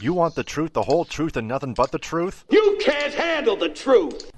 You want the truth, the whole truth, and nothing but the truth? You can't handle the truth!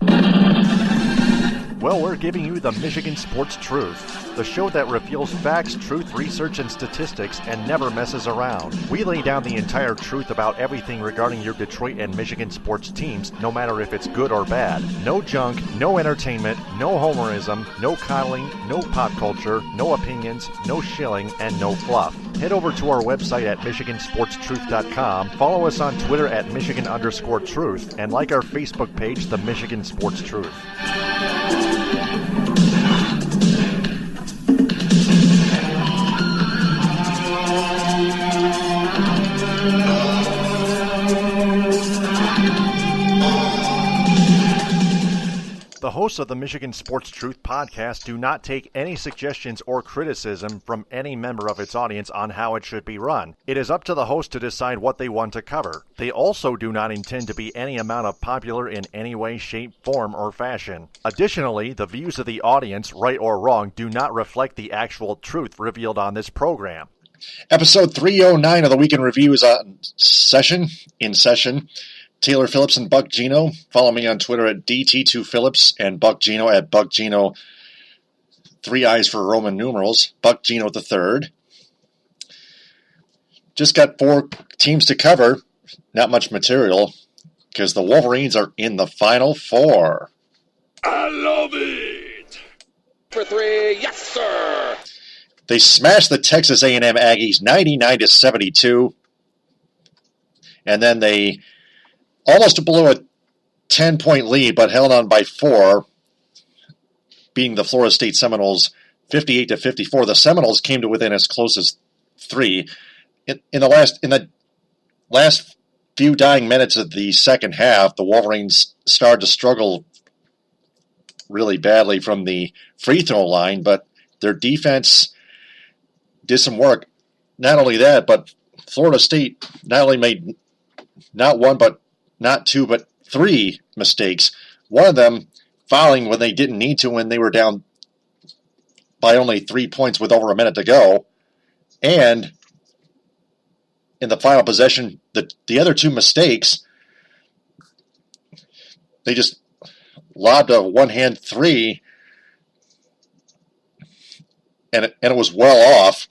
Well, we're giving you the Michigan Sports Truth, the show that reveals facts, truth, research, and statistics and never messes around. We lay down the entire truth about everything regarding your Detroit and Michigan sports teams, no matter if it's good or bad. No junk, no entertainment, no homerism, no coddling, no pop culture, no opinions, no shilling, and no fluff. Head over to our website at MichiganSportsTruth.com, follow us on Twitter at Michigan_Truth, and like our Facebook page, The Michigan Sports Truth. The hosts of the Michigan Sports Truth podcast do not take any suggestions or criticism from any member of its audience on how it should be run. It is up to the host to decide what they want to cover. They also do not intend to be any amount of popular in any way, shape, form, or fashion. Additionally, the views of the audience, right or wrong, do not reflect the actual truth revealed on this program. Episode 309 of the Week in Review is in session. Taylor Phillips and Buck Geno. Follow me on Twitter at DT2Phillips and Buck Geno at Buck Geno, 3 I's for Roman numerals, Buck Geno III. Just got 4 teams to cover. Not much material because the Wolverines are in the Final Four. I love it! For 3, yes sir! They smashed the Texas A&M Aggies 99-72. And then they almost blew a 10-point lead, but held on by 4, beating the Florida State Seminoles 58-54. The Seminoles came to within as close as 3. In the last few dying minutes of the second half, the Wolverines started to struggle really badly from the free throw line, but their defense did some work. Not only that, but Florida State not only made not 1, but not 2, but 3 mistakes. One of them fouling when they didn't need to when they were down by only 3 points with over a minute to go. And in the final possession, the other 2 mistakes, they just lobbed a one-hand 3, and it was well off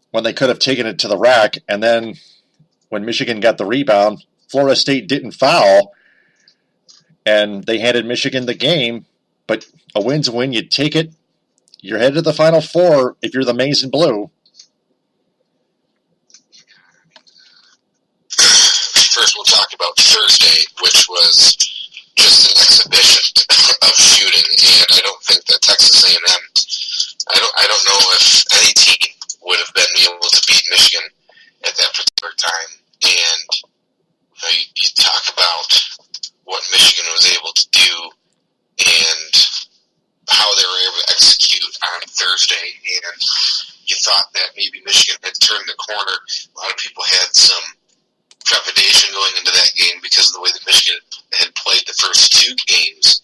when they could have taken it to the rack. And then when Michigan got the rebound, Florida State didn't foul, and they handed Michigan the game, but a win's a win. You take it. You're headed to the Final Four if you're the Maize and Blue. First, we'll talk about Thursday, which was just an exhibition of shooting, and I don't think that Texas A&M, I don't know if any team would have been able to beat Michigan at that particular time. And you talk about what Michigan was able to do and how they were able to execute on Thursday. And you thought that maybe Michigan had turned the corner. A lot of people had some trepidation going into that game because of the way that Michigan had played the first 2 games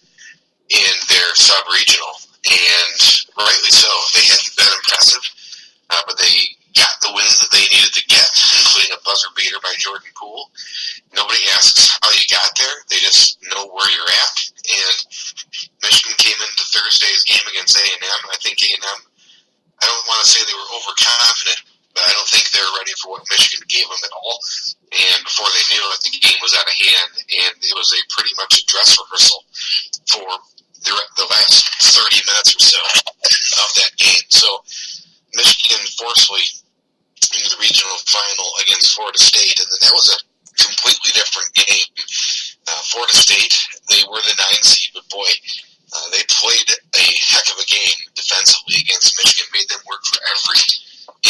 in their sub-regional. And rightly so. They hadn't been impressive, but they got the wins that they needed to get, including a buzzer beater by Jordan Poole. Nobody asks how you got there. They just know where you're at. And Michigan came into Thursday's game against A&M. I think A&M, I don't want to say they were overconfident, but I don't think they were ready for what Michigan gave them at all. And before they knew it, the game was out of hand, and it was pretty much a dress rehearsal for the last 30 minutes or so of that game. So Michigan forcefully into the regional final against Florida State, and then that was a completely different game. Florida State, they were the 9 seed, but boy, they played a heck of a game defensively against Michigan, made them work for every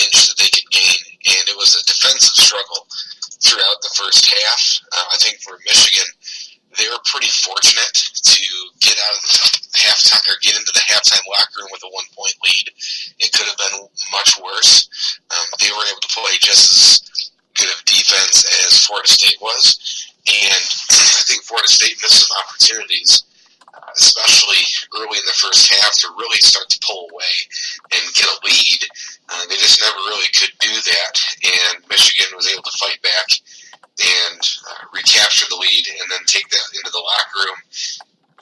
inch that they could gain, and it was a defensive struggle throughout the first half. I think for Michigan, they were pretty fortunate to get out of the halftime or get into the halftime locker room with a 1-point lead. It could have been much worse. They were able to play just as good of defense as Florida State was, and I think Florida State missed some opportunities, especially early in the first half, to really start to pull away and get a lead. They just never really could do that, and Michigan was able to fight back and recapture the lead and then take that into the locker room.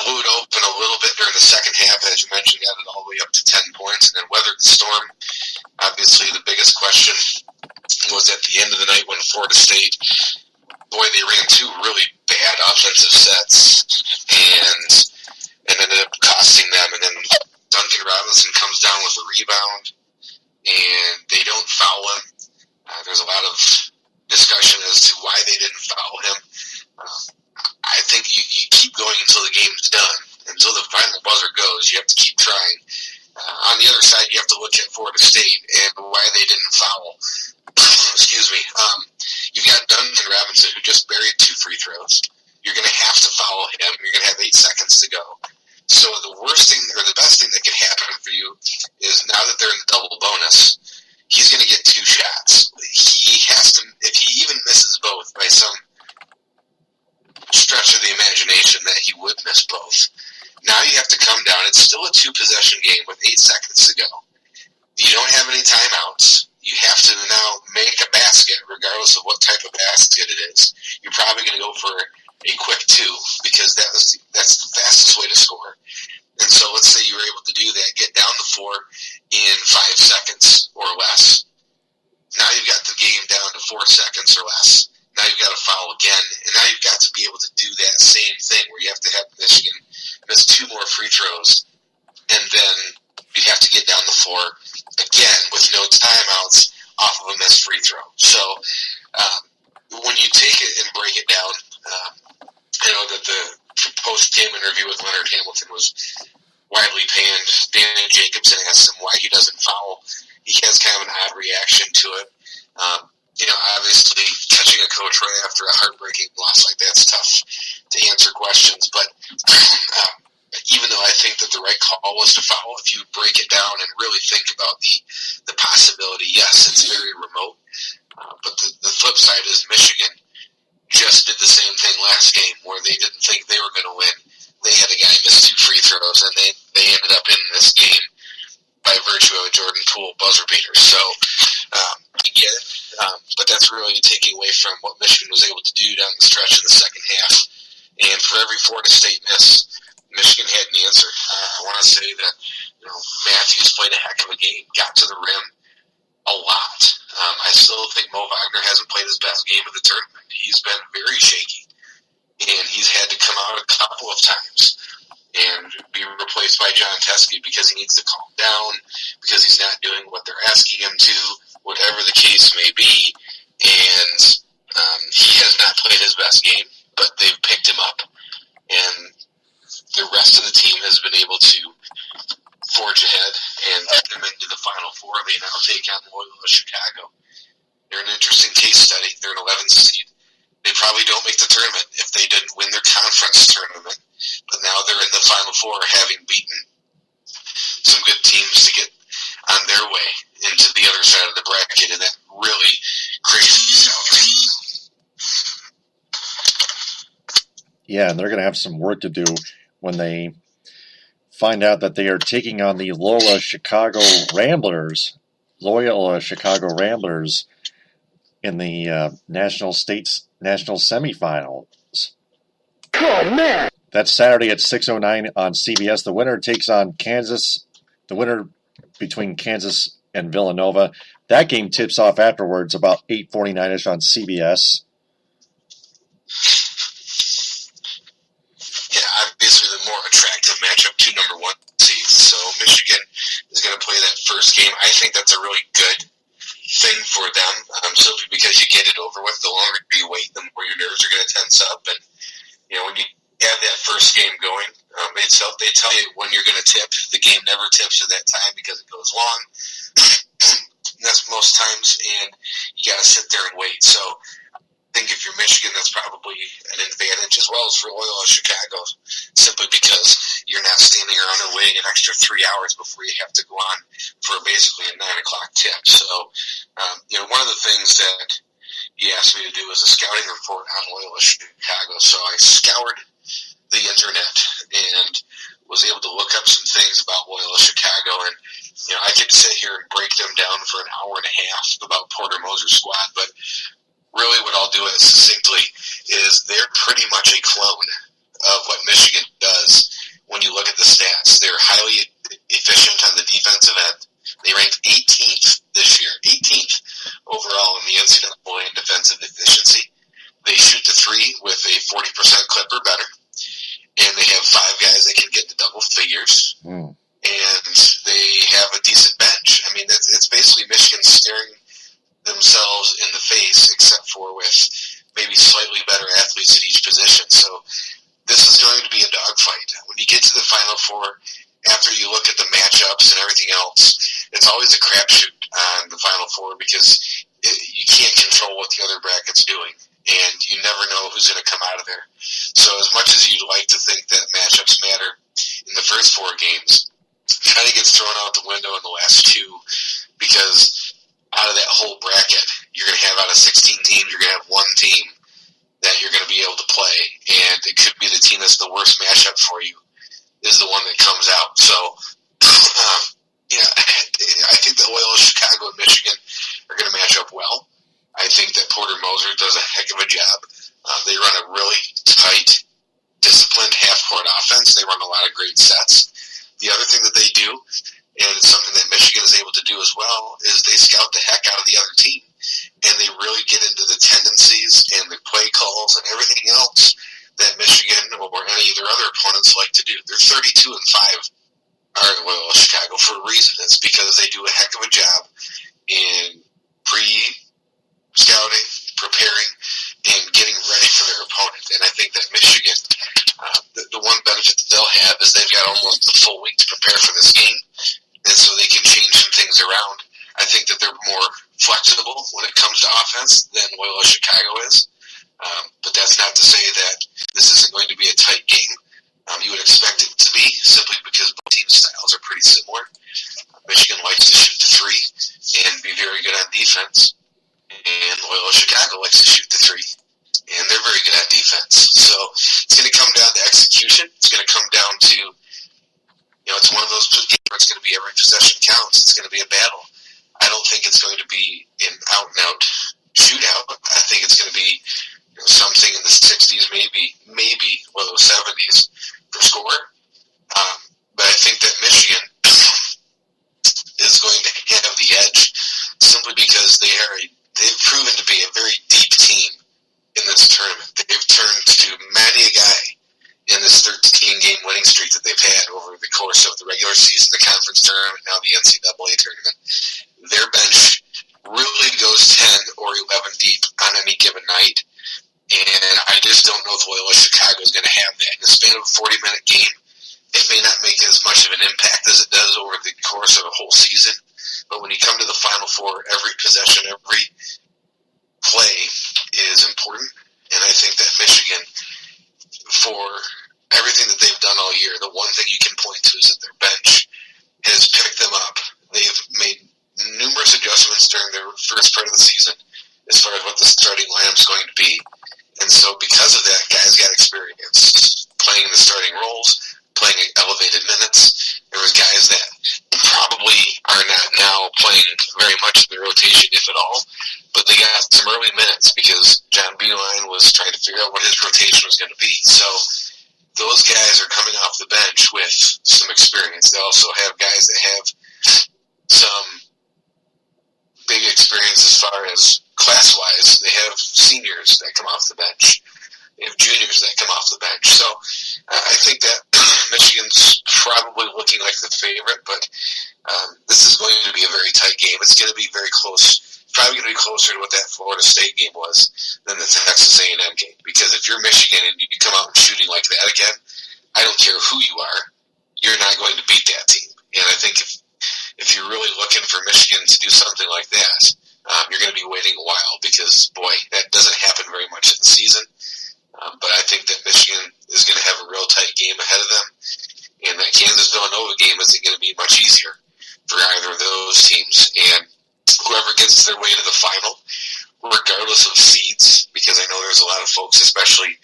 Blew it open a little bit during the second half, as you mentioned, got it all the way up to 10 points, and then weathered the storm. Obviously, the biggest question was at the end of the night when Florida State, boy, they ran two really bad offensive sets and ended up costing them. And then Duncan Robinson comes down with a rebound, and they don't foul him. There's a lot of discussion as to why they didn't foul him. I think you keep going until the game's done. Until the final buzzer goes, you have to keep trying. On the other side, you have to look at Florida State and why they didn't foul. Excuse me. You've got Duncan Robinson, who just buried 2 free throws. You're going to have to foul him. You're going to have 8 seconds to go. So the worst thing, or the best thing that could happen for you is now that they're in the double bonus, he's going to get 2 shots. He has to, if he even misses both by some stretch of the imagination that he would miss both. Now you have to come down. It's still a 2-possession game with 8 seconds to go. You don't have any timeouts. You have to now make a basket, regardless of what type of basket it is. You're probably going to go for a quick 2 because that's the fastest way to score. And so let's say you were able to do that, get down the floor in 5 seconds or less. Now you've got the game down to 4 seconds or less. Now you've got to foul again, and now you've got to be able to do that same thing where you have to have Michigan miss 2 more free throws, and then you have to get down the floor again with no timeouts off of a missed free throw. So when you take it and break it down, I know that the post-game interview with Leonard Hamilton was widely panned. Danny Jacobson asked him why he doesn't foul. He has kind of an odd reaction to it. Obviously, catching a coach right after a heartbreaking loss like that's tough to answer questions. But even though I think that the right call was to foul, if you break it down and really think about the possibility, yes, it's very remote. But the flip side is Michigan just did the same thing last game where they didn't think they were going to win. They had a guy miss 2 free throws, and they ended up in this game by virtue of a Jordan Poole buzzer beater. So I get it, but that's really taking away from what Michigan was able to do down the stretch in the second half. And for every Florida State miss, Michigan had an answer. I want to say that Matthews played a heck of a game, got to the rim a lot. I still think Mo Wagner hasn't played his best game of the tournament. He's been very shaky, and he's had to come out a couple of times and be replaced by John Teskey because he needs to calm down, because he's not doing what they're asking him to, whatever the case may be. And he has not played his best game, but they've picked him up. And the rest of the team has been able to forge ahead and get them into the Final Four. They now take on Loyola Chicago. They're an interesting case study. They're an 11th seed. They probably don't make the tournament if they didn't win their conference tournament. But now they're in the Final Four, having beaten some good teams to get on their way into the other side of the bracket in that really crazy salary. Yeah, and they're going to have some work to do when they find out that they are taking on the Loyola Chicago Ramblers in the national semifinals. Oh, man! That's Saturday at 6:09 on CBS. The winner takes on Kansas. The winner between Kansas and Villanova. That game tips off afterwards about 8:49ish on CBS. Yeah, obviously the more attractive matchup, 2 number 1 seeds. So Michigan is going to play that first game. I think that's a really good thing for them, simply because you get it over with. The longer you wait, the more your nerves are going to tense up. And when you have that first game going, they tell you when you're going to tip. The game never tips at that time because it goes long. That's most times, and you got to sit there and wait. So I think if you're Michigan, that's probably an advantage, as well as for Loyola Chicago, simply because you're not standing around and waiting an extra 3 hours before you have to go on for basically a 9 o'clock tip. So, one of the things that he asked me to do was a scouting report on Loyola Chicago. So I scoured the internet and was able to look up some things about Loyola Chicago. And, I could sit here and break them down for an hour and a half about Porter Moser's squad, but really what I'll do it succinctly is they're pretty much a clone of what Michigan does when you look at the stats. They're highly efficient on the defensive end. They ranked 18th this year, 18th overall in the NCAA in defensive efficiency. They shoot the three with a 40% clip or better, and they have 5 guys that can get to double figures, and they have a decent bench. I mean, it's basically Michigan staring themselves in the face, except for with maybe slightly better athletes at each position. So this is going to be a dogfight. When you get to the Final Four, after you look at the matchups and everything else, it's always a crapshoot on the Final Four because you can't control what the other bracket's doing, and you never know who's going to come out of there. So as much as you'd like to think that matchups matter in the first 4 games, it kind of gets thrown out the window in the last 2 because out of that whole bracket, you're going to have out of 16 teams, you're going to have 1 team that you're going to be able to play, and it could be the team that's the worst matchup for you is the one that comes out. So, I think that Loyola Chicago and Michigan are going to match up well. I think that Porter Moser does a heck of a job. They run a really tight, disciplined half-court offense. They run a lot of great sets. The other thing that they do, and it's something that Michigan is able to do as well, is they scout the heck out of the other team. And they really get into the tendencies and the play calls and everything else that Michigan or any of their other opponents like to do. They're 32-5 are Loyola Chicago for a reason. It's because they do a heck of a job in pre-scouting, preparing, and getting ready for their opponent. And I think that Michigan, the one benefit that they'll have is they've got almost a full week to prepare for this game, and so they can change some things around. I think that they're more flexible when it comes to offense than Loyola Chicago is. But that's not to say that this isn't going to be a tight game. You would expect it to be, simply because both team styles are pretty similar. Michigan likes to shoot the three and be very good on defense, and Loyola Chicago likes to shoot the three, and they're very good at defense. So it's going to come down to execution. It's going to come down to, it's one of those games where it's going to be every possession counts. It's going to be a battle. I don't think it's going to be an out-and-out shootout. I think it's going to be something in the 60s, maybe low 70s for score. But I think that Michigan is going to have the edge simply because they've proven to be a very deep team in this tournament. They've turned to many a guy in this 13-game winning streak that they've had over the course of the regular season, the conference tournament, now the NCAA tournament. Their bench really goes 10 or 11 deep on any given night, and I just don't know if Loyola Chicago is going to have that. In the span of a 40-minute game, it may not make as much of an impact as it does over the course of a whole season, but when you come to the Final Four, every possession, every play is important, and I think that Michigan, for everything that they've done all year, the one thing you can point to is that their bench has picked them up. They've made numerous adjustments during their first part of the season as far as what the starting lineup is going to be. And so because of that, guys got experience playing the starting roles, playing elevated minutes. There was guys that probably are not now playing very much in the rotation, if at all, but they got some early minutes because John Beilein was trying to figure out what his rotation was going to be. So those guys are coming off the bench with some experience. They also have guys that have some big experience as far as class-wise. They have seniors that come off the bench. They have juniors that come off the bench. So I think that Michigan's probably looking like the favorite, but this is going to be a very tight game. It's going to be very close. It's probably going to be closer to what that Florida State game was than the Texas A&M game. Because if you're Michigan and you come out and shooting like that again, I don't care who you are, you're not going to beat that team. And I think if you're really looking for Michigan to do something like that, you're going to be waiting a while because, boy, that doesn't happen very much in the season. But I think that Michigan is going to have a real tight game ahead of them. And that Kansas-Villanova game isn't going to be much easier for either of those teams. And whoever gets their way to the final, regardless of seeds, because I know there's a lot of folks, especially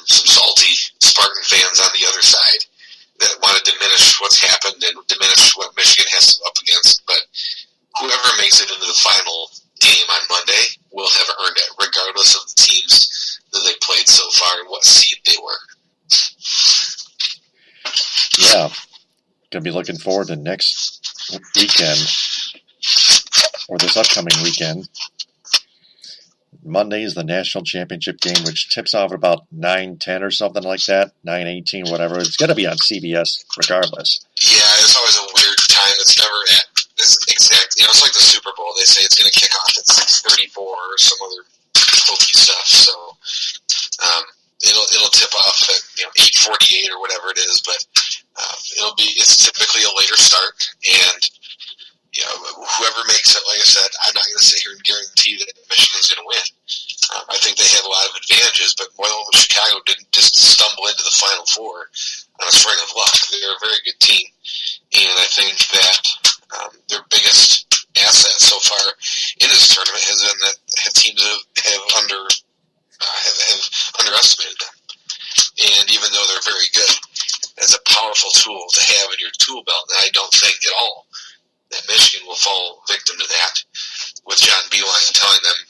some salty Spartan fans on the other side, that want to diminish what's happened and diminish what Michigan has to go up against. But whoever makes it into the final game on Monday will have earned it, regardless of the teams that they played so far and what seed they were. Yeah. Going to be looking forward to next weekend, or this upcoming weekend. Monday is the national championship game, which tips off at about 9:10 or something like that, 9:18, whatever. It's going to be on CBS regardless. Yeah, it's always a weird time. It's never at this exact. It's like the Super Bowl. They say it's going to kick off at 6:34 or some other hokey stuff. So it'll tip off at 8:48 or whatever it is. But it's typically a later start, and whoever makes it, like I said, I'm not going to sit here and guarantee that Michigan's going to win. I think they have a lot of advantages, but Chicago didn't just stumble into the Final Four on a string of luck. They're a very good team, and I think that their biggest asset so far in this tournament has been that teams have underestimated them. And even though they're very good, it's a powerful tool to have in your tool belt, and I don't think at all that Michigan will fall victim to that, with John Beilein telling them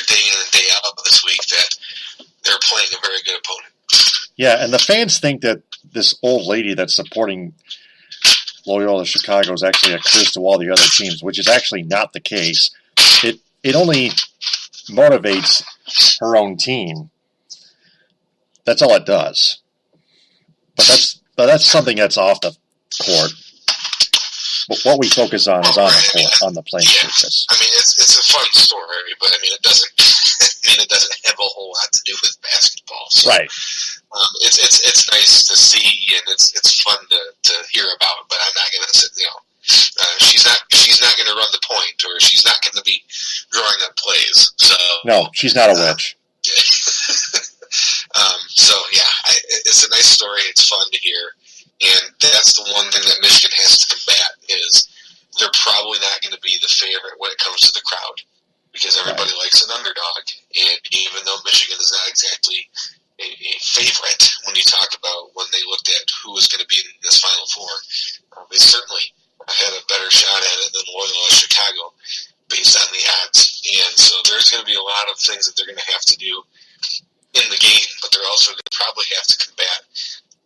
day in and day out this week that they're playing a very good opponent. Yeah, and the fans think that this old lady that's supporting Loyola Chicago is actually a curse to all the other teams, which is actually not the case. It only motivates her own team. That's all it does. But that's something that's off the court. But what we focus on is on the court, on the playing surface. I mean, it's a fun story, but it doesn't have a whole lot to do with basketball. So, right. It's nice to see, and it's fun to hear about. But I'm not going to sit. She's not going to run the point, or she's not going to be drawing up plays. So no, she's not a witch. It's a nice story. It's fun to hear. And that's the one thing that Michigan has to combat is they're probably not going to be the favorite when it comes to the crowd, because everybody likes an underdog. And even though Michigan is not exactly a favorite when you talk about when they looked at who was going to be in this Final Four, they certainly had a better shot at it than Loyola Chicago based on the odds. And so there's going to be a lot of things that they're going to have to do in the game, but they're also going to probably have to combat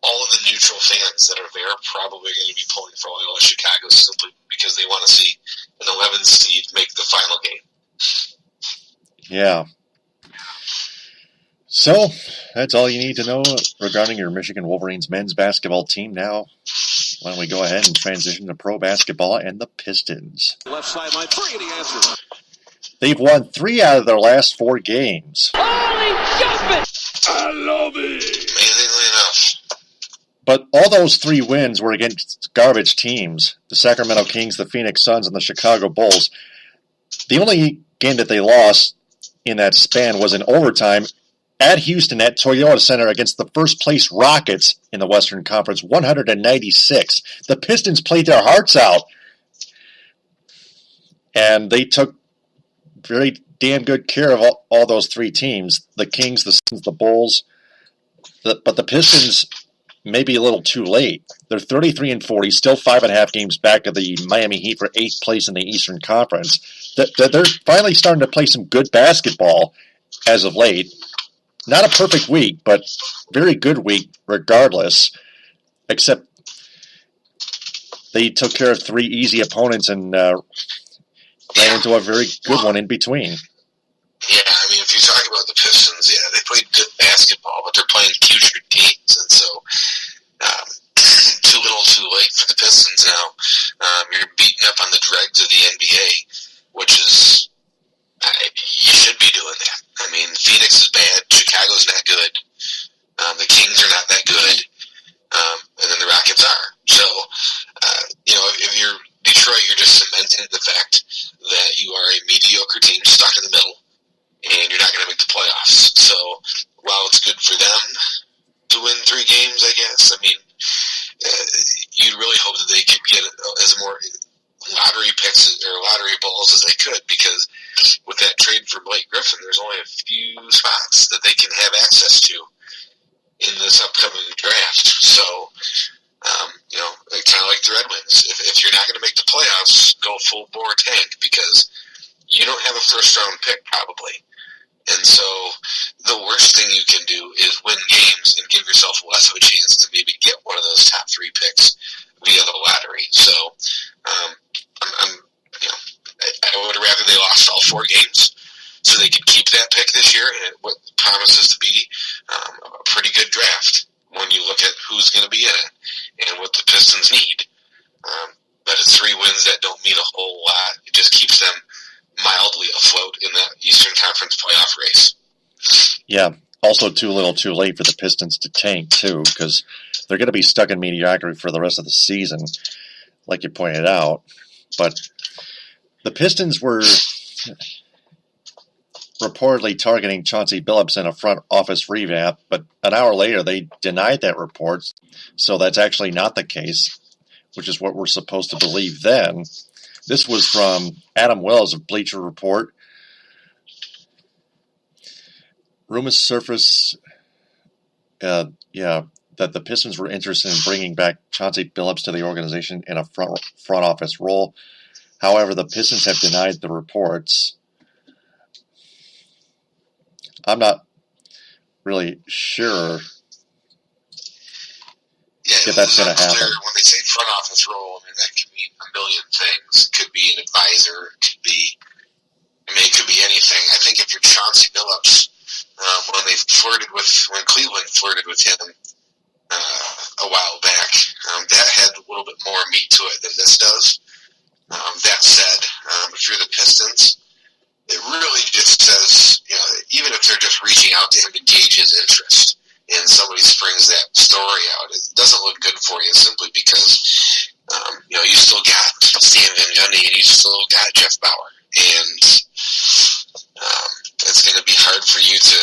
all of the neutral fans that are there probably going to be pulling for Loyola Chicago simply because they want to see an 11th seed make the final game. Yeah. So, that's all you need to know regarding your Michigan Wolverines men's basketball team. Now, why don't we go ahead and transition to pro basketball and the Pistons. Left sideline, 3, and he answers. They've won 3 out of their last 4 games. Holy jumping! I love it! Amazingly enough. But all those 3 wins were against garbage teams, the Sacramento Kings, the Phoenix Suns, and the Chicago Bulls. The only game that they lost in that span was in overtime at Houston at Toyota Center against the first-place Rockets in the Western Conference, 196. The Pistons played their hearts out, and they took very damn good care of all those 3 teams, the Kings, the Suns, the Bulls. But the Pistons may be a little too late. They're 33-40, still 5.5 games back of the Miami Heat for 8th place in the Eastern Conference. They're finally starting to play some good basketball as of late. Not a perfect week, but very good week regardless, except they took care of 3 easy opponents and ran into a very good one in between. Yeah, I mean, if you talk about the Pistons, they played good basketball, but they're playing putrid teams, and so too little too late for the Pistons now. You're beating up on the dregs of the NBA, which is, you should be doing that. I mean, Phoenix is bad, Chicago's not good, the Kings are not that good, and then the Rockets are. So, if you're Detroit, you're just cementing the fact that you are a mediocre team stuck in the middle, and you're not going to make the playoffs. So while it's good for them to win 3 games, I guess, I mean, you'd really hope that they could get as more lottery picks or lottery balls as they could, because with that trade for Blake Griffin, there's only a few spots that they can have access to in this upcoming draft. So, kind of like the Red Wings. If you're not going to make the playoffs, go full bore tank, because you don't have a first-round pick probably. And so the worst thing you can do is win games and give yourself less of a chance to maybe get one of those top 3 picks via the lottery. So I would rather they lost all 4 games so they could keep that pick this year and what promises to be a pretty good draft when you look at who's going to be in it and what the Pistons need. But it's 3 wins that don't mean a whole lot. It just keeps them mildly afloat in the Eastern Conference playoff race. Yeah, also too little too late for the Pistons to tank, too, because they're going to be stuck in mediocrity for the rest of the season, like you pointed out. But the Pistons were reportedly targeting Chauncey Billups in a front office revamp, but an hour later they denied that report, so that's actually not the case, which is what we're supposed to believe then. This was from Adam Wells of Bleacher Report. Rumors surface, that the Pistons were interested in bringing back Chauncey Billups to the organization in a front office role. However, the Pistons have denied the reports. I'm not really sure if that's going to happen. When they say front office role, I mean, that could mean a million things. It could be an advisor. It could be anything. I think if you're Chauncey Billups, when Cleveland flirted with him a while back, that had a little bit more meat to it than this does. That said, if you're the Pistons, it really just says, even if they're just reaching out to him to gauge his interest, and somebody springs that story out, it doesn't look good for you simply because, you still got Stan Van Gundy and you still got Jeff Bauer. And it's going to be hard for you to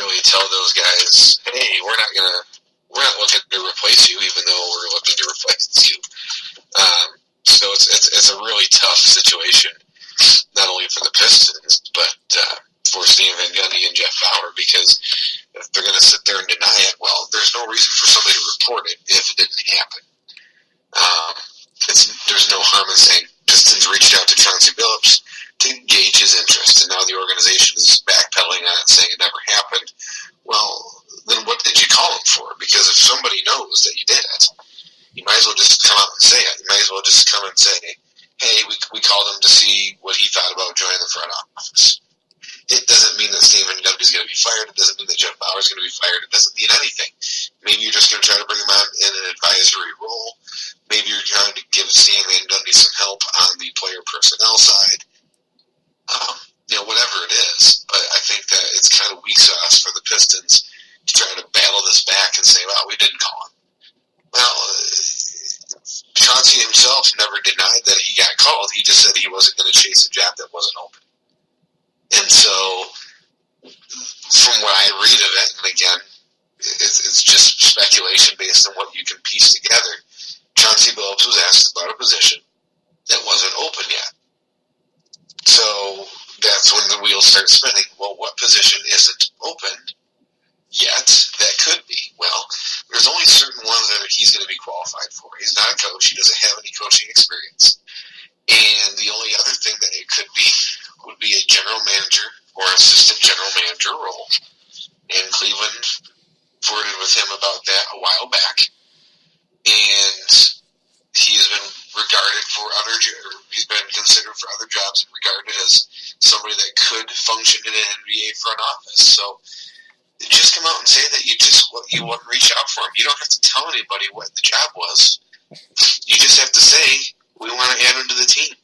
really tell those guys, hey, we're not looking to replace you, even though we're looking to replace you. So it's a really tough situation, not only for the Pistons, but for Stan Van Gundy and Jeff Bauer, because if they're going to sit there and deny it, well, there's no reason for somebody to report it if it didn't happen. There's no harm in saying Pistons reached out to Chauncey Billups to gauge his interest, and now the organization is backpedaling on it, saying it never happened. Well, then what did you call him for? Because if somebody knows that you did it, you might as well just come out and say it. You might as well just come and say, hey, we called him to see what he thought about joining the front office. It doesn't mean that Stan Van Gundy is going to be fired. It doesn't mean that Jeff Bauer is going to be fired. It doesn't mean anything. Maybe you're just going to try to bring him on in an advisory role. Maybe you're trying to give Stan Van Gundy some help on the player personnel side. Whatever it is. But I think that it's kind of weak sauce for the Pistons to try to battle this back and say, well, we didn't call him. Well, Chauncey himself never denied that he got called. He just said he wasn't going to chase a job that wasn't open. And so, from what I read of it, and again, it's just speculation based on what you can piece together, Chauncey Billups was asked about a position that wasn't open yet. So, that's when the wheels start spinning. Well, what position isn't open yet that could be? Well, there's only certain ones that he's going to be qualified for. He's not a coach. He doesn't have any coaching experience. And the only other thing that it could be would be a general manager or assistant general manager role. And Cleveland flirted with him about that a while back. And he's been considered for other jobs and regarded as somebody that could function in an NBA front office. So just come out and say that you wouldn't reach out for him. You don't have to tell anybody what the job was. You just have to say, we want to add him to the team.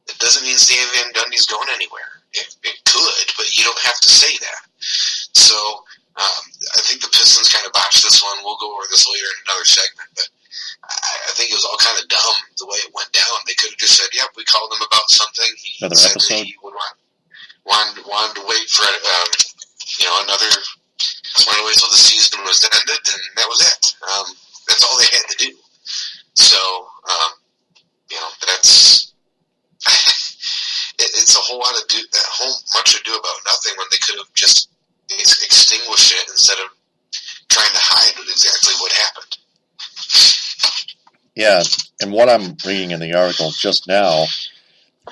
It doesn't mean Stan Van Gundy's going anywhere. It could, but you don't have to say that. So I think the Pistons kind of botched this one. We'll go over this later in another segment, but I think it was all kind of dumb the way it went down. They could have just said, yep, we called him about something. He Another said episode. that he wanted to wait for wanted to wait till the season was ended, and that was it. That's all they had to do. So, that's it's a whole lot of much ado about nothing when they could have just extinguished it instead of trying to hide exactly what happened. Yeah, and what I'm reading in the article just now,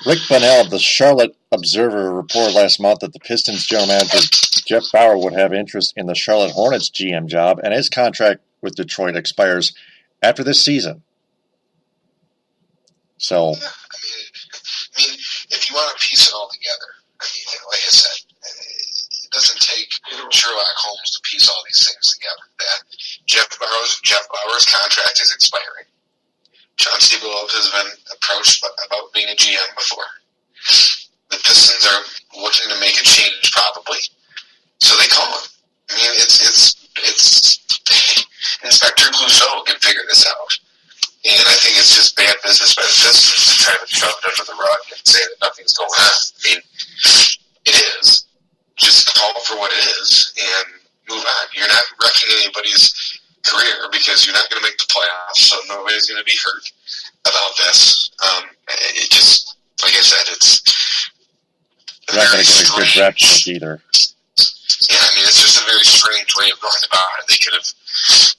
Rick Bonnell of the Charlotte Observer reported last month that the Pistons general manager Jeff Bauer would have interest in the Charlotte Hornets GM job, and his contract with Detroit expires after this season. So, Yeah, I mean, if you want to piece it all together, I mean, like I said, it doesn't take Sherlock Holmes to piece all these things together. That Jeff Bauer's contract is expiring. Chauncey Billups has been approached about being a GM before. The Pistons are looking to make a change, probably. So they call him. I mean, it's Inspector Clouseau can figure this out. And I think it's just bad business by the Pistons to try to shove it under the rug and say that nothing's going on. I mean, it is. Just call it for what it is and move on. You're not wrecking anybody's career because you're not going to make the playoffs, so nobody's going to be hurt about this. It just, like I said, it's you're not going to get a good draft pick either. Yeah, I mean, it's just a very strange way of going about it. They could have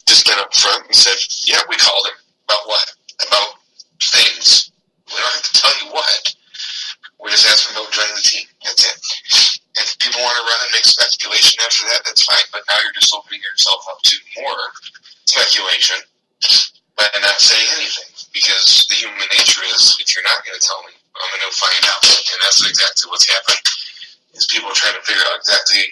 just been up front and said, yeah, we called him. About what? About things. We don't have to tell you what. We're just asking about joining the team. That's it. If people want to run and make speculation after that, that's fine. But now you're just opening yourself up to more speculation by not saying anything. Because the human nature is, if you're not going to tell me, I'm going to find out. And that's exactly what's happened. Is people are trying to figure out exactly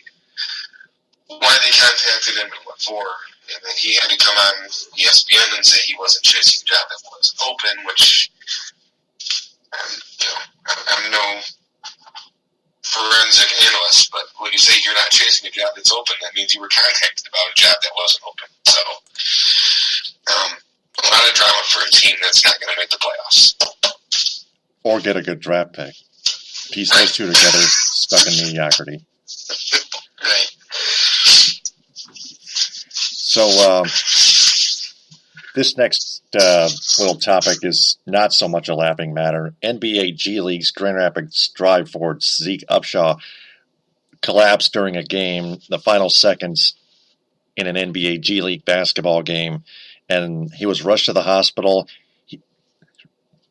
why they contacted him and what for. And then he had to come on ESPN and say he wasn't chasing a job that wasn't open, which, I'm no forensic analyst, but when you say you're not chasing a job that's open, that means you were contacted about a job that wasn't open. So, a lot of drama for a team that's not going to make the playoffs. Or get a good draft pick. Piece those two together, stuck in mediocrity. Right. So, this next little topic is not so much a laughing matter. NBA G League's Grand Rapids drive forward Zeke Upshaw collapsed during a game, the final seconds in an NBA G League basketball game, and he was rushed to the hospital.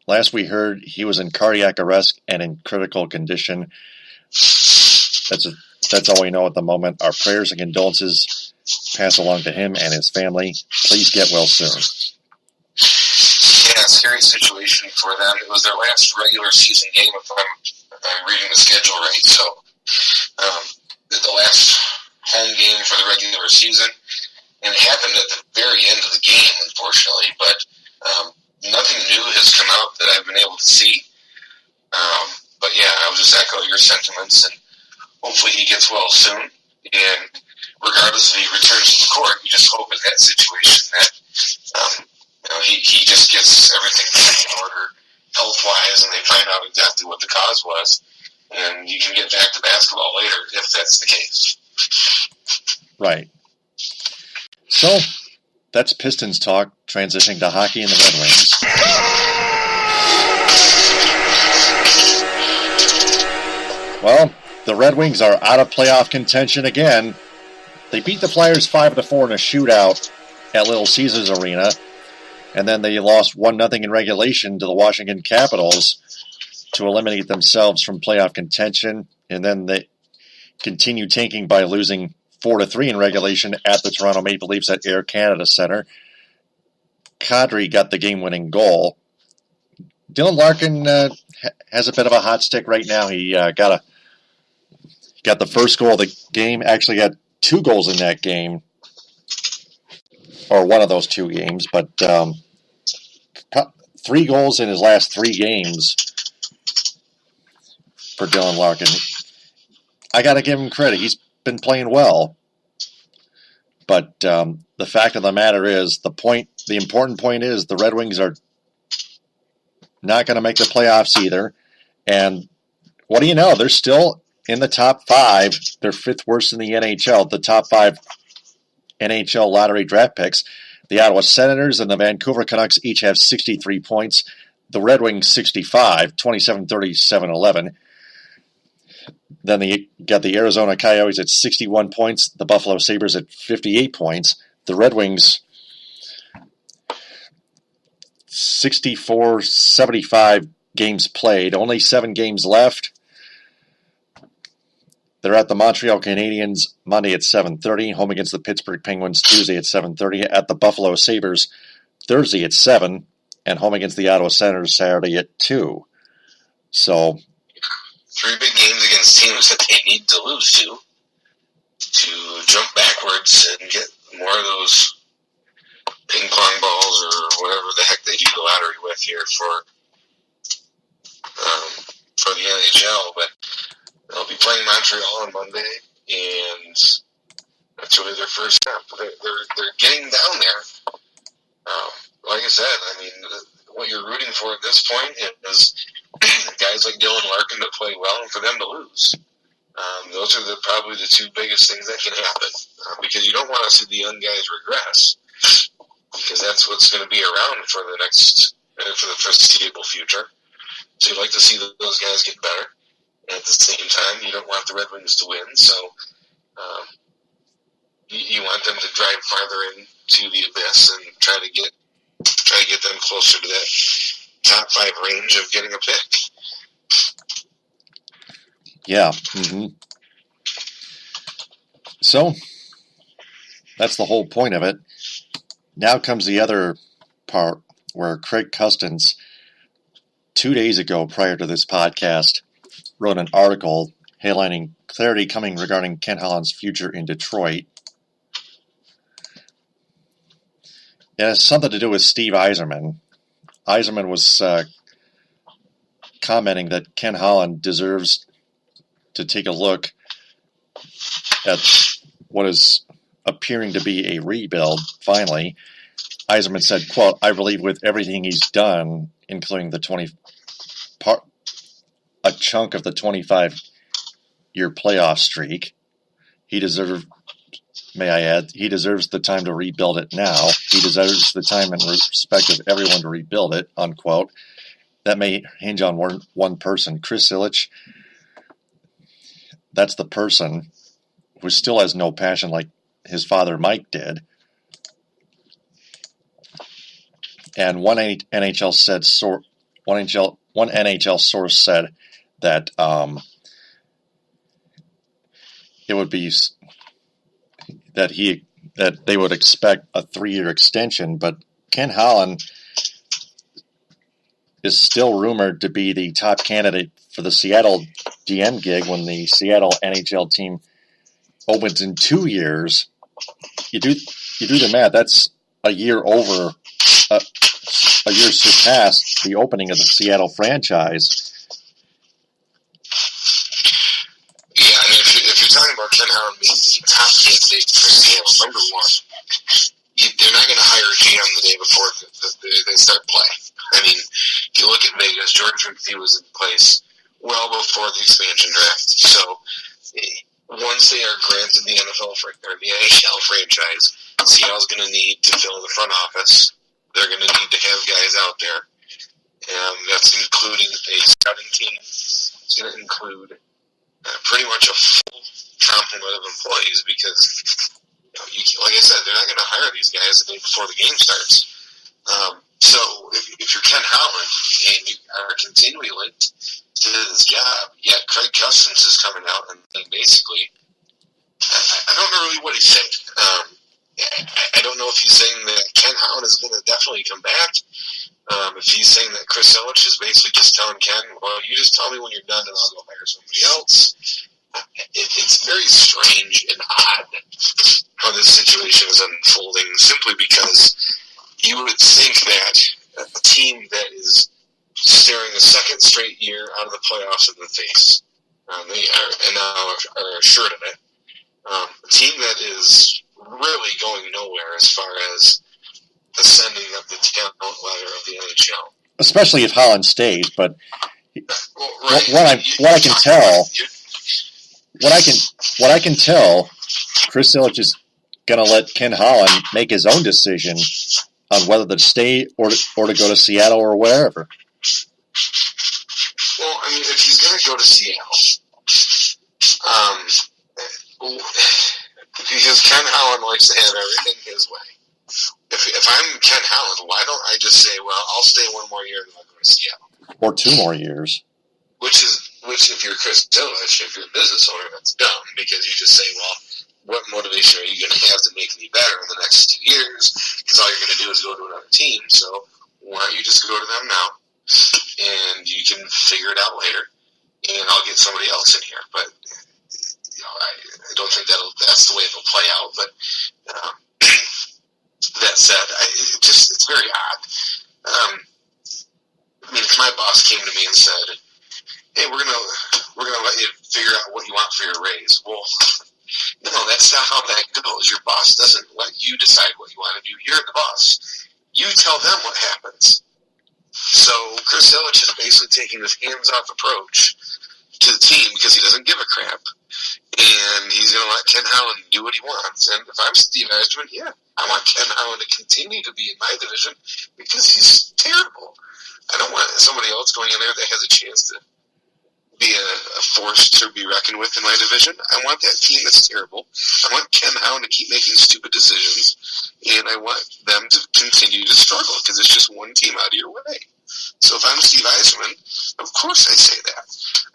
Last we heard, he was in cardiac arrest and in critical condition. That's all we know at the moment. Our prayers and condolences pass along to him and his family. Please get well soon. Yeah, scary situation for them. It was their last regular season game, if I'm reading the schedule right. So, the last home game for the regular season, and it happened at the very end of the game, unfortunately. But nothing new has come out that I've been able to see. But yeah, I'll just echo your sentiments, and hopefully he gets well soon. And regardless if he returns to the court, you just hope in that situation that he just gets everything back in order health-wise, and they find out exactly what the cause was, and you can get back to basketball later if that's the case. Right. So, that's Pistons talk, transitioning to hockey and the Red Wings. Well, the Red Wings are out of playoff contention again. They beat the Flyers 5-4 in a shootout at Little Caesars Arena, and then they lost 1-0 in regulation to the Washington Capitals to eliminate themselves from playoff contention, and then they continued tanking by losing 4-3 in regulation at the Toronto Maple Leafs at Air Canada Centre. Kadri got the game-winning goal. Dylan Larkin has a bit of a hot stick right now. He got the first goal of the game, actually got 2 goals in that game, or one of those 2 games, but 3 goals in his last 3 games for Dylan Larkin. I got to give him credit. He's been playing well, but the fact of the matter is, the important point is the Red Wings are not going to make the playoffs either, and what do you know? They're still in the top 5. They're 5th worst in the NHL. The top 5 NHL Lottery Draft picks. The Ottawa Senators and the Vancouver Canucks each have 63 points. The Red Wings 65, 27-37-11. Then they got the Arizona Coyotes at 61 points. The Buffalo Sabres at 58 points. The Red Wings 64-75 games played. Only 7 games left. They're at the Montreal Canadiens Monday at 7:30, home against the Pittsburgh Penguins Tuesday at 7:30, at the Buffalo Sabres Thursday at 7, and home against the Ottawa Senators Saturday at 2. So 3 big games against teams that they need to lose to jump backwards and get more of those ping pong balls or whatever the heck they do the lottery with here for the NHL. But they'll be playing Montreal on Monday, and that's really their first step. They're getting down there. Like I said, I mean, what you're rooting for at this point is guys like Dylan Larkin to play well and for them to lose. Those are probably the 2 biggest things that can happen, because you don't want to see the young guys regress, because that's what's going to be around for the foreseeable future. So you'd like to see those guys get better. And at the same time, you don't want the Red Wings to win, so you want them to drive farther into the abyss and try to get them closer to that top 5 range of getting a pick. yeah. Mm-hmm. So that's the whole point of it. Now comes the other part where Craig Custance, 2 days ago prior to this podcast, wrote an article headlining clarity coming regarding Ken Holland's future in Detroit. It has something to do with Steve Yzerman. Yzerman was commenting that Ken Holland deserves to take a look at what is appearing to be a rebuild, finally. Yzerman said, quote, "I believe with everything he's done, including the a chunk of the 25-year playoff streak, he deserves, may I add, he deserves the time to rebuild it now. He deserves the time and respect of everyone to rebuild it," unquote. That may hinge on one person. Chris Ilitch, that's the person who still has no passion like his father Mike did. And one NHL source said that it would be that they would expect a 3-year extension, but Ken Holland is still rumored to be the top candidate for the Seattle GM gig when the Seattle NHL team opens in 2 years. You do the math. That's a year over. A year surpassed the opening of the Seattle franchise. Yeah, I mean, if you're talking about Ken Holland being the top candidate for Seattle, number one, they're not going to hire a GM the day before they start play. I mean, if you look at Vegas, George McPhee was in place well before the expansion draft. So once they are granted the NHL franchise, Seattle's going to need to fill the front office. They're going to need to have guys out there. That's including a scouting team. It's going to include pretty much a full complement of employees because, like I said, they're not going to hire these guys the day before the game starts. So if you're Ken Holland and you are continually linked to this job, yet Craig Custance is coming out and basically, I don't know really what he's saying. I don't know if he's saying that Ken Holland is going to definitely come back. If he's saying that Chris Ilitch is basically just telling Ken, well, you just tell me when you're done and I'll go hire somebody else. It's very strange and odd how this situation is unfolding, simply because you would think that a team that is staring a second straight year out of the playoffs in the face, they are assured of it, a team that is really going nowhere as far as ascending up the talent ladder of the NHL. Especially if Holland stays, but Well, right. what I can tell, Chris Ilitch is going to let Ken Holland make his own decision on whether to stay or to go to Seattle or wherever. Well, I mean, if he's going to go to Seattle, because Ken Holland likes to have everything his way. If I'm Ken Ken Holland, why don't I just say, well, I'll stay one more year and then I'll go to Seattle? Or 2 more years. Which if you're Chris Ilitch, if you're a business owner, that's dumb, because you just say, well, what motivation are you going to have to make me better in the next 2 years? Because all you're going to do is go to another team. So why don't you just go to them now, and you can figure it out later, and I'll get somebody else in here. But I don't think that's the way it'll play out. But that said, it's very odd. If my boss came to me and said, "Hey, we're gonna let you figure out what you want for your raise," well, no, that's not how that goes. Your boss doesn't let you decide what you want to do. You're the boss. You tell them what happens. So Chris Ilitch is basically taking this hands-off approach to the team because he doesn't give a crap, and he's going to let Ken Holland do what he wants. And if I'm Steve Yzerman, yeah, I want Ken Holland to continue to be in my division because he's terrible. I don't want somebody else going in there that has a chance to be a force to be reckoned with in my division. I want that team that's terrible. I want Ken Holland to keep making stupid decisions, and I want them to continue to struggle because it's just one team out of your way. So if I'm Steve Yzerman, of course I say that.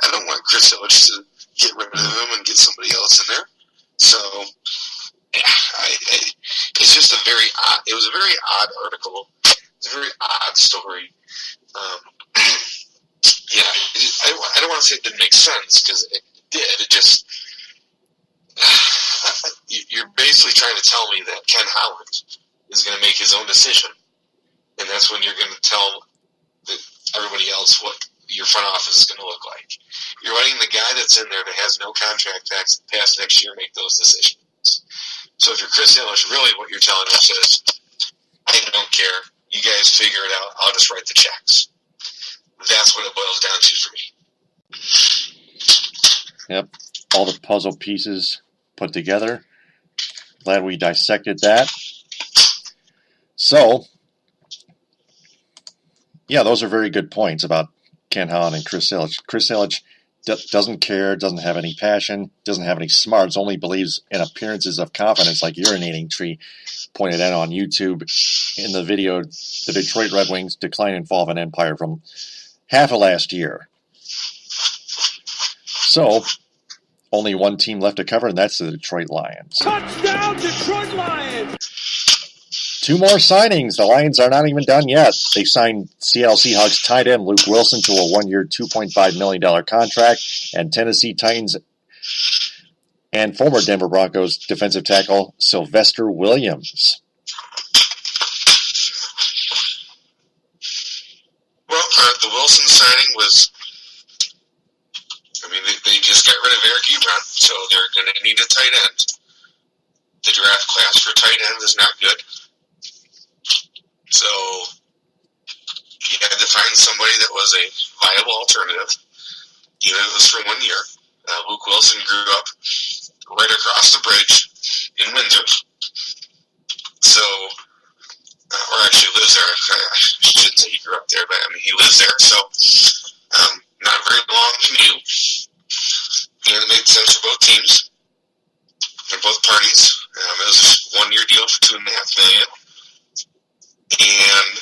I don't want Chris Ilitch to get rid of him and get somebody else in there. So it's just it was a very odd article. It's a very odd story. I don't want to say it didn't make sense, because it did. It just, you're basically trying to tell me that Ken Holland is going to make his own decision, and that's when you're going to tell everybody else what your front office is going to look like. You're letting the guy that's in there that has no contract past next year make those decisions. So if you're Chris Ilitch, really what you're telling us is, I don't care. You guys figure it out. I'll just write the checks. That's what it boils down to for me. Yep. All the puzzle pieces put together. Glad we dissected that. So, yeah, those are very good points about Ken Holland and Chris Ilitch. Chris Ilitch doesn't care, doesn't have any passion, doesn't have any smarts, only believes in appearances of confidence, like Urinating Tree pointed out on YouTube in the video, the Detroit Red Wings decline and fall of an empire from half of last year. So, only one team left to cover, and that's the Detroit Lions. Touchdown, Detroit Lions! 2 more signings. The Lions are not even done yet. They signed Seattle Seahawks tight end Luke Wilson to a 1-year, $2.5 million contract, and Tennessee Titans and former Denver Broncos defensive tackle Sylvester Williams. Well, the Wilson signing was, they just got rid of Eric Ebron, so they're going to need a tight end. The draft class for tight ends is not good. So you had to find somebody that was a viable alternative, even if it was for 1 year. Luke Wilson grew up right across the bridge in Windsor. So, or actually lives there. I shouldn't say he grew up there, but he lives there. So, not a very long commute. And it made sense for both teams, for both parties. It was a 1 year deal for $2.5 million. And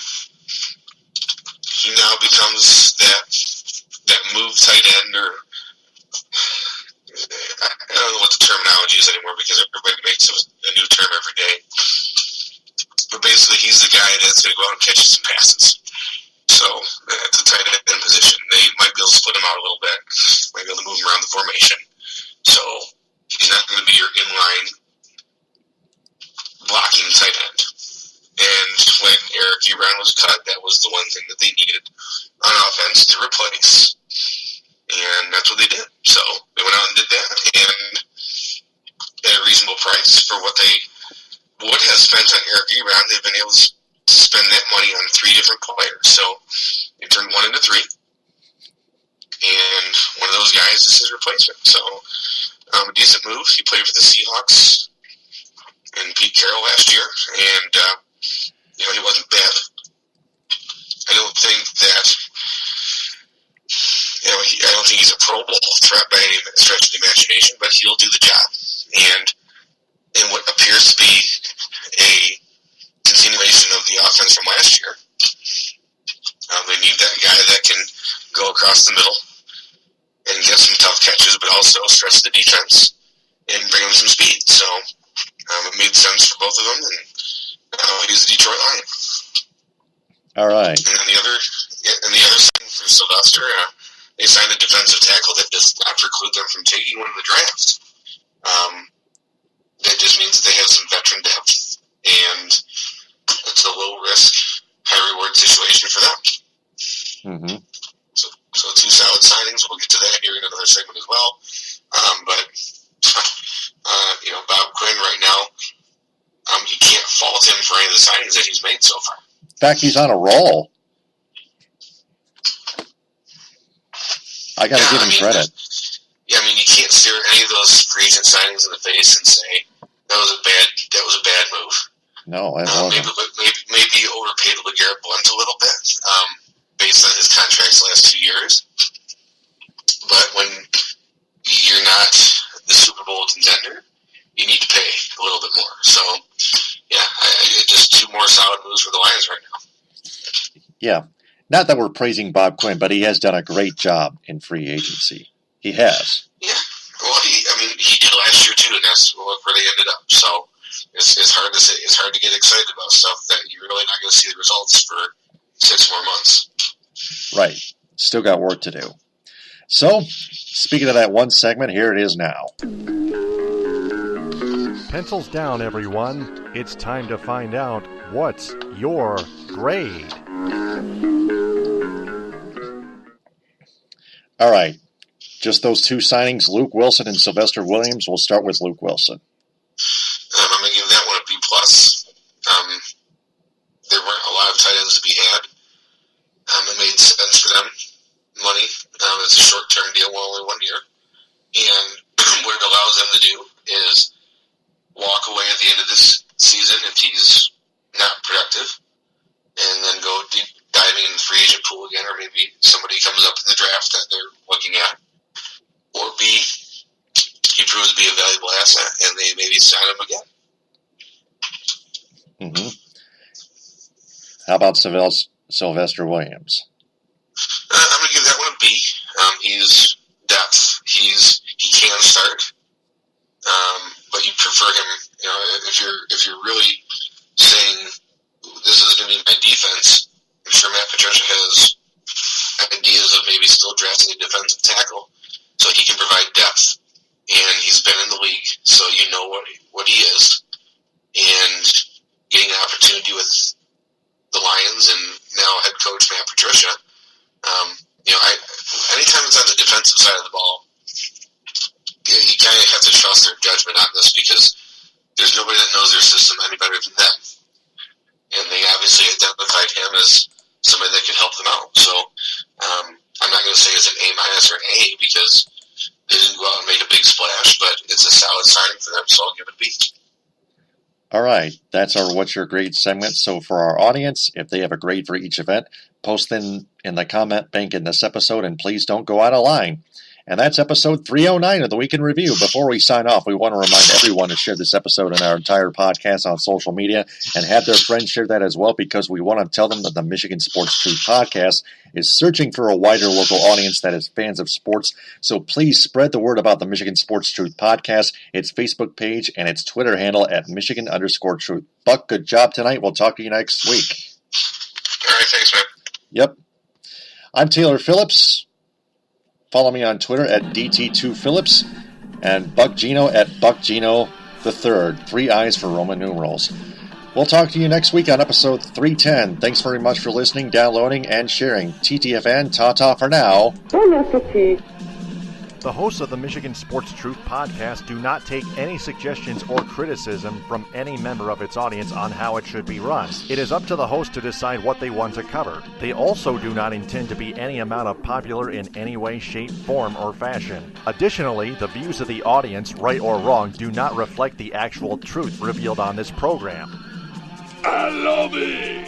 he now becomes that move tight end, or I don't know what the terminology is anymore, because everybody makes a new term every day. But basically, he's the guy that's going to go out and catch some passes. So that's a tight end position. They might be able to split him out a little bit, might be able to move him around the formation. So he's not going to be your inline blocking tight end. And when Eric Ebron was cut, that was the one thing that they needed on offense to replace. And that's what they did. So they went out and did that, and at a reasonable price for what they would have spent on Eric Ebron. They've been able to spend that money on 3 different players. So they turned 1 into 3. And one of those guys is his replacement. So a decent move. He played for the Seahawks and Pete Carroll last year, and he wasn't bad. I don't think that, I don't think he's a Pro Bowl threat by any stretch of the imagination, but he'll do the job. And in what appears to be a continuation of the offense from last year. They need that guy that can go across the middle and get some tough catches, but also stretch the defense and bring them some speed. So it made sense for both of them, and he's a Detroit Lion. All right. And then the other thing for Sylvester, they signed a defensive tackle that does not preclude them from taking one in the draft. That just means that they have some veteran depth, and it's a low-risk, high-reward situation for them. Mm-hmm. So two solid signings. We'll get to that here in another segment as well. Bob Quinn right now, you can't fault him for any of the signings that he's made so far. In fact, he's on a roll. I got to give him credit. You can't stare any of those free agent signings in the face and say that was a bad move. No, it wasn't. Maybe you overpaid LeGarrette Blount a little bit, based on his contracts the last 2 years. But when you're not the Super Bowl contender, you need to pay a little bit more. So, just two more solid moves for the Lions right now. Yeah. Not that we're praising Bob Quinn, but he has done a great job in free agency. He has. Yeah. Well, he did last year too, and that's where they ended up. So it's hard to say. It's hard to get excited about stuff that you're really not going to see the results for 6 more months. Right. Still got work to do. So, speaking of that one segment, here it is now. Pencils down, everyone. It's time to find out what's your grade. All right. Just those two signings, Luke Wilson and Sylvester Williams. We'll start with Luke Wilson. I'm going to give that one a B+. There weren't a lot of tight ends to be had. It made sense for them. Money. It's a short-term deal, only 1 year. And what it allows them to do is walk away at the end of this season if he's not productive, and then go diving in the free agent pool again, or maybe somebody comes up in the draft that they're looking at. Or B, he proves to be a valuable asset, and they maybe sign him again. Mm-hmm. How about Sylvester Williams? I'm going to give that one a B. He's depth. He can start, but you prefer him. If you're really saying this is going to be my defense, I'm sure Matt Patricia has ideas of maybe still drafting a defensive tackle so he can provide depth. And he's been in the league, so you know what he is. And getting an opportunity with the Lions and now head coach Matt Patricia, anytime it's on the defensive side of the ball, you kind of have to trust their judgment on this because there's nobody that knows their system any better than them. And they obviously identified him as somebody that could help them out. So I'm not going to say it's an A- or an A because they didn't go out and make a big splash, but it's a solid signing for them, so I'll give it a B. All right, that's our What's Your Grade segment. So for our audience, if they have a grade for each event, post them in the comment bank in this episode, and please don't go out of line. And that's episode 309 of the Week in Review. Before we sign off, we want to remind everyone to share this episode and our entire podcast on social media and have their friends share that as well, because we want to tell them that the Michigan Sports Truth Podcast is searching for a wider local audience that is fans of sports. So please spread the word about the Michigan Sports Truth Podcast, its Facebook page, and its Twitter handle at Michigan_Truth. Buck, good job tonight. We'll talk to you next week. All right, thanks, man. Yep. I'm Taylor Phillips. Follow me on Twitter at DT2Phillips and Buck Geno at Buck Geno III. 3 I's for Roman numerals. We'll talk to you next week on episode 310. Thanks very much for listening, downloading, and sharing. TTFN, ta-ta for now. The hosts of the Michigan Sports Truth Podcast do not take any suggestions or criticism from any member of its audience on how it should be run. It is up to the host to decide what they want to cover. They also do not intend to be any amount of popular in any way, shape, form, or fashion. Additionally, the views of the audience, right or wrong, do not reflect the actual truth revealed on this program. I love it!